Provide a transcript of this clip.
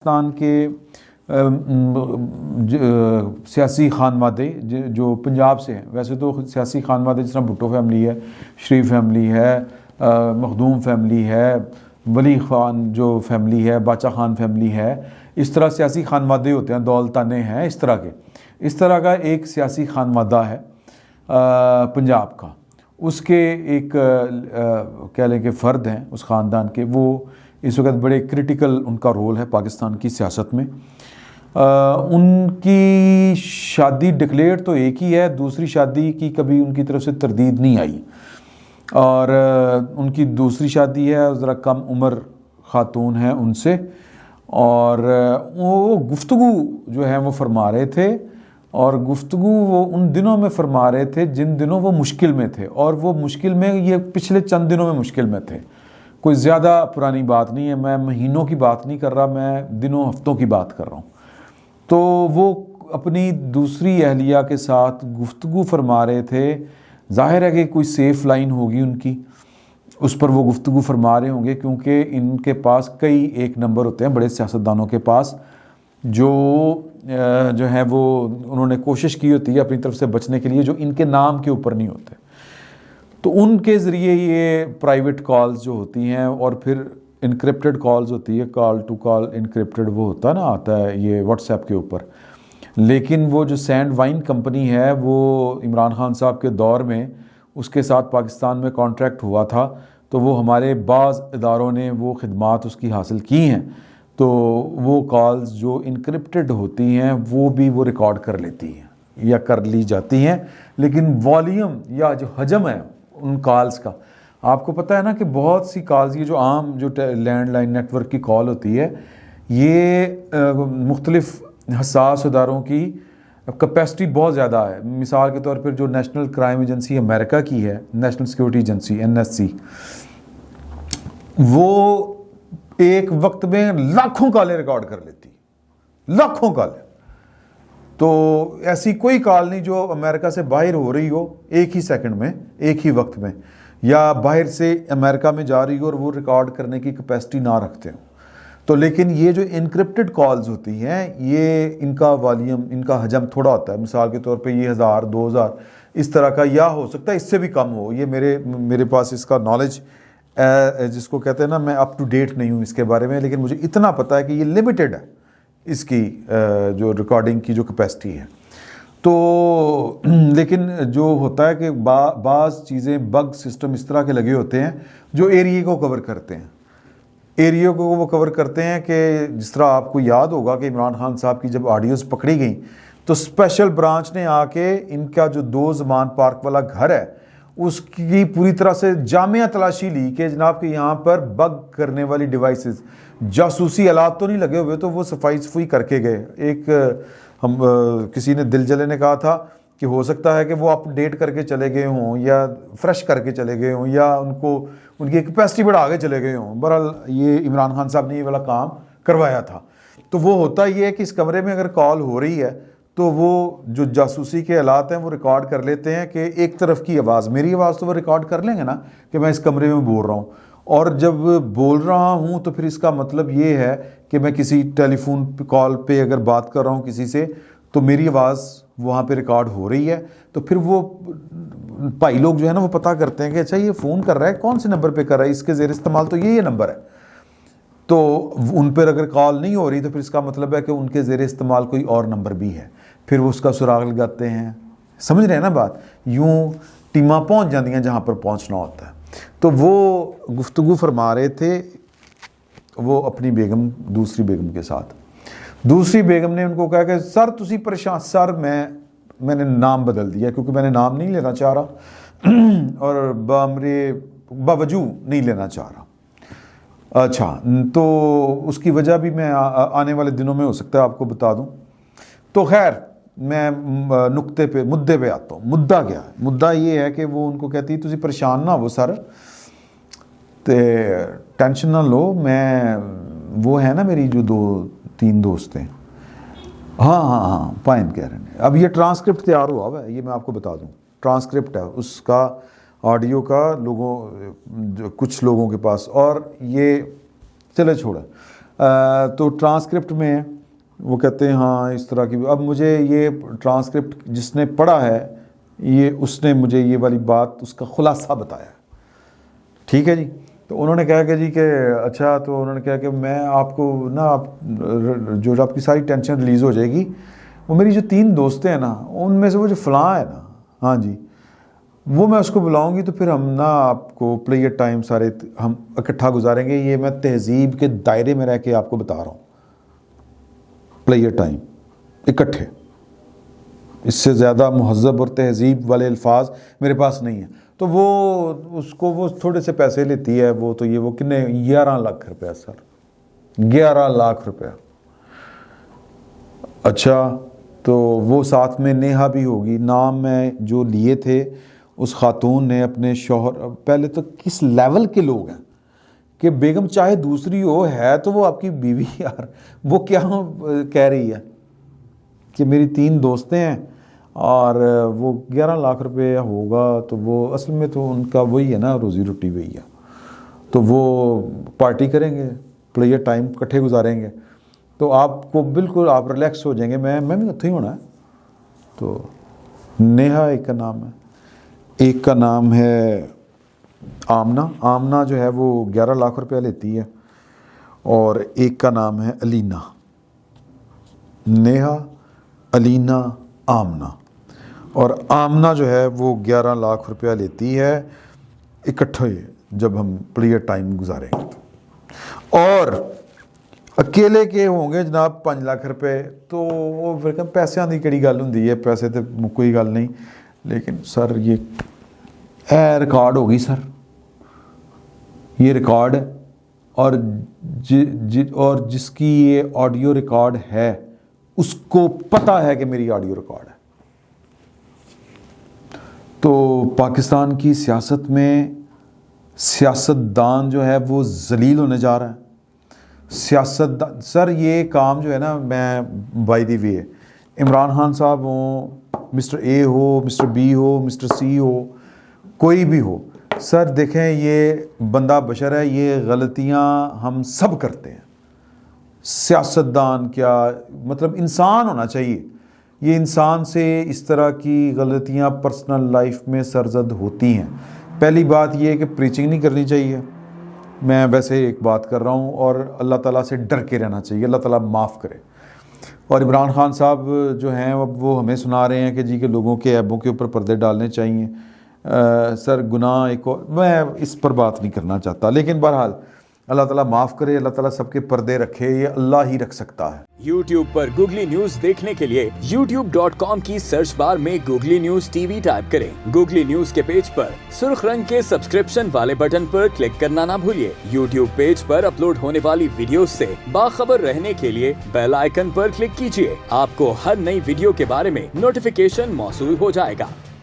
پاکستان کے سیاسی خانوادے جو پنجاب سے ہیں، ویسے تو سیاسی خانوادے جس طرح بھٹو فیملی ہے، شریف فیملی ہے، مخدوم فیملی ہے، ولی خان جو فیملی ہے، باچا خان فیملی ہے، اس طرح سیاسی خانوادے ہوتے ہیں، دولتانے ہیں، اس طرح کا ایک سیاسی خانوادہ ہے پنجاب کا۔ اس کے ایک کہہ لیں کہ فرد ہیں اس خاندان کے، وہ اس وقت بڑے کرٹیکل ان کا رول ہے پاکستان کی سیاست میں۔ ان کی شادی ڈکلیئر تو ایک ہی ہے، دوسری شادی کی کبھی ان کی طرف سے تردید نہیں آئی، اور ان کی دوسری شادی ہے ذرا کم عمر خاتون ہے ان سے، اور وہ گفتگو جو ہے وہ فرما رہے تھے، اور گفتگو وہ ان دنوں میں فرما رہے تھے جن دنوں وہ مشکل میں تھے، اور وہ مشکل میں یہ پچھلے چند دنوں میں مشکل میں تھے، کوئی زیادہ پرانی بات نہیں ہے، میں مہینوں کی بات نہیں کر رہا، میں دنوں ہفتوں کی بات کر رہا ہوں۔ تو وہ اپنی دوسری اہلیہ کے ساتھ گفتگو فرما رہے تھے، ظاہر ہے کہ کوئی سیف لائن ہوگی ان کی، اس پر وہ گفتگو فرما رہے ہوں گے، کیونکہ ان کے پاس کئی ایک نمبر ہوتے ہیں بڑے سیاستدانوں کے پاس، جو ہیں وہ انہوں نے کوشش کی ہوتی ہے اپنی طرف سے بچنے کے لیے، جو ان کے نام کے اوپر نہیں ہوتے، تو ان کے ذریعے یہ پرائیویٹ کالز جو ہوتی ہیں، اور پھر انکرپٹڈ کالز ہوتی ہے، کال ٹو کال انکرپٹڈ وہ ہوتا ہے نا، آتا ہے یہ واٹس ایپ کے اوپر۔ لیکن وہ جو سینڈ وائن کمپنی ہے، وہ عمران خان صاحب کے دور میں اس کے ساتھ پاکستان میں کانٹریکٹ ہوا تھا، تو وہ ہمارے بعض اداروں نے وہ خدمات اس کی حاصل کی ہیں، تو وہ کالز جو انکرپٹڈ ہوتی ہیں وہ بھی وہ ریکارڈ کر لیتی ہیں یا کر لی جاتی ہیں، لیکن والیوم یا جو حجم ہے ان کالز کا، آپ کو پتہ ہے نا کہ بہت سی کالز، یہ جو عام جو لینڈ لائن نیٹ ورک کی کال ہوتی ہے، یہ مختلف حساس اداروں کی کیپیسٹی بہت زیادہ ہے۔ مثال کے طور پر جو نیشنل کرائم ایجنسی امریکہ کی ہے، نیشنل سیکورٹی ایجنسی NSC، وہ ایک وقت میں لاکھوں کالیں ریکارڈ کر لیتی، لاکھوں کالیں۔ تو ایسی کوئی کال نہیں جو امریکہ سے باہر ہو رہی ہو ایک ہی سیکنڈ میں، ایک ہی وقت میں، یا باہر سے امریکہ میں جا رہی ہو اور وہ ریکارڈ کرنے کی کیپیسٹی نہ رکھتے ہوں۔ تو لیکن یہ جو انکرپٹڈ کالز ہوتی ہیں، یہ ان کا والیوم، ان کا حجم تھوڑا ہوتا ہے، مثال کے طور پہ یہ 1000 2000 اس طرح کا، یا ہو سکتا ہے اس سے بھی کم ہو، یہ میرے پاس اس کا نالج جس کو کہتے ہیں نا، میں اپ ٹو ڈیٹ نہیں ہوں اس کے بارے میں، لیکن مجھے اتنا پتہ ہے کہ یہ لمیٹڈ ہے اس کی جو ریکارڈنگ کی جو کیپیسٹی ہے۔ تو لیکن جو ہوتا ہے کہ بعض چیزیں بگ سسٹم اس طرح کے لگے ہوتے ہیں جو ایریے کو کور کرتے ہیں، ایریے کو وہ کور کرتے ہیں، کہ جس طرح آپ کو یاد ہوگا کہ عمران خان صاحب کی جب آڈیوز پکڑی گئیں تو اسپیشل برانچ نے آ کے ان کا جو 2 زمان پارک والا گھر ہے اس کی پوری طرح سے جامع تلاشی لی، کہ جناب کہ یہاں پر بگ کرنے والی ڈیوائسز، جاسوسی آلات تو نہیں لگے ہوئے، تو وہ صفائی کر کے گئے۔ ایک کسی نے دل جلے نے کہا تھا کہ ہو سکتا ہے کہ وہ اپ ڈیٹ کر کے چلے گئے ہوں، یا فریش کر کے چلے گئے ہوں، یا ان کی کیپیسٹی بڑھا کے چلے گئے ہوں۔ بہرحال یہ عمران خان صاحب نے یہ والا کام کروایا تھا۔ تو وہ ہوتا یہ ہے کہ اس کمرے میں اگر کال ہو رہی ہے تو وہ جو جاسوسی کے آلات ہیں وہ ریکارڈ کر لیتے ہیں، کہ ایک طرف کی آواز، میری آواز تو وہ ریکارڈ کر لیں گے نا کہ میں اس کمرے میں بول رہا ہوں، اور جب بول رہا ہوں تو پھر اس کا مطلب یہ ہے کہ میں کسی ٹیلی فون کال پہ اگر بات کر رہا ہوں کسی سے، تو میری آواز وہاں پہ ریکارڈ ہو رہی ہے، تو پھر وہ بھائی لوگ جو ہے نا وہ پتہ کرتے ہیں کہ اچھا یہ فون کر رہا ہے، کون سے نمبر پہ کر رہا ہے، اس کے زیر استعمال تو یہ نمبر ہے۔ تو ان پر اگر کال نہیں ہو رہی تو پھر اس کا مطلب ہے کہ ان کے زیر استعمال کوئی اور نمبر بھی ہے، پھر وہ اس کا سراغ لگاتے ہیں۔ سمجھ رہے ہیں نا بات؟ یوں ٹیماں پہنچ جاتی ہیں جہاں پر پہنچنا ہوتا ہے۔ تو وہ گفتگو فرما رہے تھے وہ اپنی بیگم، دوسری بیگم کے ساتھ۔ دوسری بیگم نے ان کو کہا کہ سر تسی پریشان، سر میں نے نام بدل دیا کیونکہ میں نے نام نہیں لینا چاہ رہا اور باوجو نہیں لینا چاہ رہا۔ اچھا، تو اس کی وجہ بھی میں آنے والے دنوں میں ہو سکتا ہے آپ کو بتا دوں۔ تو خیر میں مدے پہ آتا ہوں۔ مدعا کیا ہے؟ مدعا یہ ہے کہ وہ ان کو کہتی تسی پریشان نہ ہو سر، تے ٹینشن نہ لو، میں وہ ہے نا میری جو 2-3 دوست ہیں، ہاں پائن کہہ رہے ہیں۔ اب یہ ٹرانسکرپٹ تیار ہوا ہے، یہ میں آپ کو بتا دوں، ٹرانسکرپٹ ہے اس کا، آڈیو کا، کچھ لوگوں کے پاس، اور یہ چلے چھوڑیں، تو ٹرانسکرپٹ میں وہ کہتے ہیں ہاں اس طرح کی. اب مجھے یہ ٹرانسکرپٹ جس نے پڑھا ہے اس نے مجھے یہ والی بات اس کا خلاصہ بتایا. ٹھیک ہے جی. تو انہوں نے کہا کہ جی کہ اچھا, تو انہوں نے کہا کہ میں آپ کو نا جو آپ کی ساری ٹینشن ریلیز ہو جائے گی, وہ میری جو 3 دوستیں ہیں نا, ان میں سے وہ جو فلاں ہے نا, ہاں جی, وہ میں اس کو بلاؤں گی, تو پھر ہم نا آپ کو پلیئر ٹائم سارے ہم اکٹھا گزاریں گے. یہ میں تہذیب کے دائرے میں رہ کے آپ کو بتا رہا ہوں, پلیئر ٹائم اکٹھے. اس سے زیادہ مہذب اور تہذیب والے الفاظ میرے پاس نہیں ہیں. تو وہ اس کو وہ تھوڑے سے پیسے لیتی ہے وہ, تو یہ وہ کتنے 11 لاکھ روپیہ سر, 11 لاکھ روپیہ. اچھا, تو وہ ساتھ میں نیہا بھی ہوگی. نام میں جو لیے تھے اس خاتون نے اپنے شوہر, پہلے تو کس لیول کے لوگ ہیں کہ بیگم چاہے دوسری ہو ہے تو وہ آپ کی بیوی یار, وہ کیا کہہ رہی ہے کہ میری 3 دوستیں ہیں اور وہ 11 لاکھ روپے ہوگا. تو وہ اصل میں تو ان کا وہی ہے نا, روزی روٹی وہی ہے. تو وہ پارٹی کریں گے, پلیئر ٹائم اکٹھے گزاریں گے, تو آپ کو بالکل آپ ریلیکس ہو جائیں گے. میں بھی اتنے ہی ہونا ہے. تو نیہا ایک کا نام ہے, ایک کا نام ہے آمنہ. آمنہ جو ہے وہ 11 لاکھ روپیہ لیتی ہے, اور ایک کا نام ہے علینا. نیہا, علینا, آمنہ. اور آمنہ جو ہے وہ 11 لاکھ روپیہ لیتی ہے اکٹھے جب ہم پلیئر ٹائم گزاریں گے. اور اکیلے کے ہوں گے جناب 5 لاکھ روپے. تو وہ پھر کہ پیسے کی کہڑی گل ہوندی ہے, پیسے تو کوئی گل نہیں. لیکن سر یہ ریکارڈ ہوگی سر, یہ ریکارڈ ہے. اور جس کی یہ آڈیو ریکارڈ ہے اس کو پتہ ہے کہ میری آڈیو ریکارڈ ہے. تو پاکستان کی سیاست میں سیاستدان جو ہے وہ ذلیل ہونے جا رہا ہے. سیاستدان سر, یہ کام جو ہے نا, میں by the way Imran Khan صاحب ہوں, مسٹر اے ہو, مسٹر بی ہو, مسٹر سی ہو, کوئی بھی ہو, سر دیکھیں یہ بندہ بشر ہے, یہ غلطیاں ہم سب کرتے ہیں. سیاستدان کیا مطلب انسان ہونا چاہیے. یہ انسان سے اس طرح کی غلطیاں پرسنل لائف میں سرزد ہوتی ہیں. پہلی بات یہ ہے کہ پریچنگ نہیں کرنی چاہیے. میں ویسے ایک بات کر رہا ہوں, اور اللہ تعالیٰ سے ڈر کے رہنا چاہیے, اللہ تعالیٰ معاف کرے. اور عمران خان صاحب جو ہیں اب وہ ہمیں سنا رہے ہیں کہ جی کہ لوگوں کے عیبوں کے اوپر پردے ڈالنے چاہیے. سر گناہ ایک اور, میں اس پر بات نہیں کرنا چاہتا, لیکن بہرحال اللہ تعالیٰ معاف کرے, اللہ تعالیٰ سب کے پردے رکھے, یہ اللہ ہی رکھ سکتا ہے. YouTube پر گوگلی نیوز دیکھنے کے لیے youtube.com کی سرچ بار میں googly news T V type کریں. گوگلی نیوز کے پیج پر سرخ رنگ کے سبسکرپشن والے بٹن پر کلک کرنا نہ بھولیے. YouTube پیج پر اپلوڈ ہونے والی ویڈیوز سے باخبر رہنے کے لیے بیل آئیکن پر کلک کیجیے. آپ کو ہر نئی ویڈیو کے بارے میں نوٹیفیکیشن موصول ہو جائے گا.